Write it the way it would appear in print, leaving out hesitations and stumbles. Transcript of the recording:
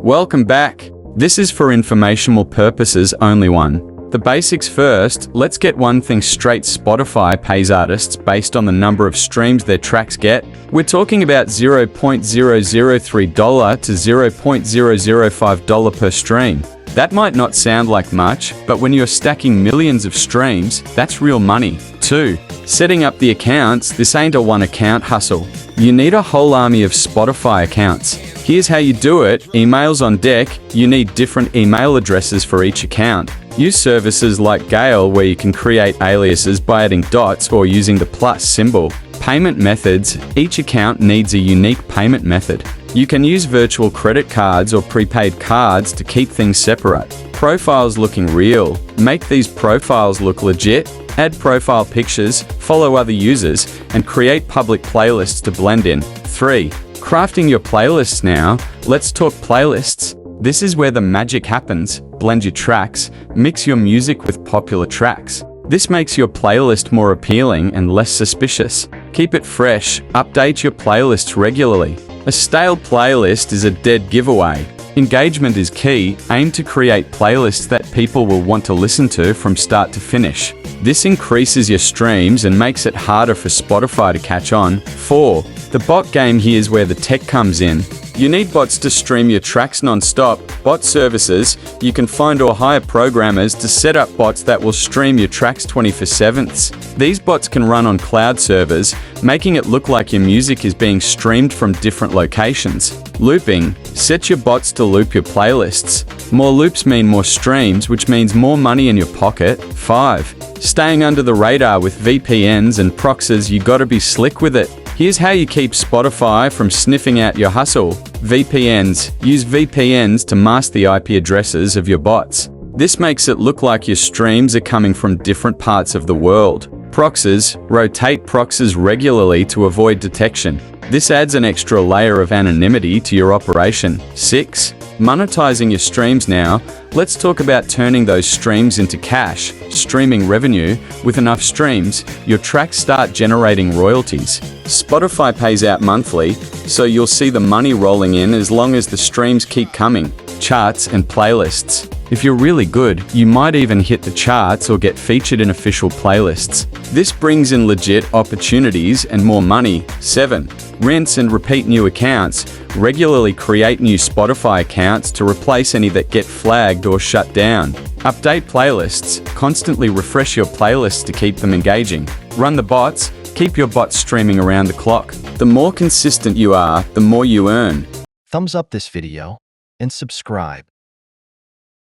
Welcome back. This is for informational purposes only one. The basics first, let's get one thing straight. Spotify pays artists based on the number of streams their tracks get. We're talking about $0.003 to $0.005 per stream. That might not sound like much, but when you're stacking millions of streams, that's real money. 2. Setting up the accounts. This ain't a one-account hustle. You need a whole army of Spotify accounts. Here's how you do it. Emails on deck. You need different email addresses for each account. Use services like Gale where you can create aliases by adding dots or using the plus symbol. Payment methods. Each account needs a unique payment method. You can use virtual credit cards or prepaid cards to keep things separate. Profiles looking real. Make these profiles look legit. Add profile pictures, follow other users, and create public playlists to blend in. 3. Crafting your playlists now. Let's talk playlists. This is where the magic happens. Blend your tracks, mix your music with popular tracks. This makes your playlist more appealing and less suspicious. Keep it fresh. Update your playlists regularly. A stale playlist is a dead giveaway. Engagement is key. Aim to create playlists that people will want to listen to from start to finish. This increases your streams and makes it harder for Spotify to catch on. 4. The bot game. Here's where the tech comes in. You need bots to stream your tracks non-stop. Bot services. You can find or hire programmers to set up bots that will stream your tracks 24/7. These bots can run on cloud servers, making it look like your music is being streamed from different locations. Looping. Set your bots to loop your playlists. More loops mean more streams, which means more money in your pocket. 5. Staying under the radar with VPNs and proxies. You gotta be slick with it. Here's how you keep Spotify from sniffing out your hustle. VPNs. Use VPNs to mask the IP addresses of your bots. This makes it look like your streams are coming from different parts of the world. Proxies. Rotate proxies regularly to avoid detection. This adds an extra layer of anonymity to your operation. 6. Monetizing your streams now. Let's talk about turning those streams into cash, streaming revenue. With enough streams, your tracks start generating royalties. Spotify pays out monthly, so you'll see the money rolling in as long as the streams keep coming. Charts and playlists. If you're really good, you might even hit the charts or get featured in official playlists. This brings in legit opportunities and more money. 7. Rinse and repeat new accounts. Regularly create new Spotify accounts to replace any that get flagged or shut down. Update playlists. Constantly refresh your playlists to keep them engaging. Run the bots. Keep your bots streaming around the clock. The more consistent you are, the more you earn. Thumbs up this video and subscribe.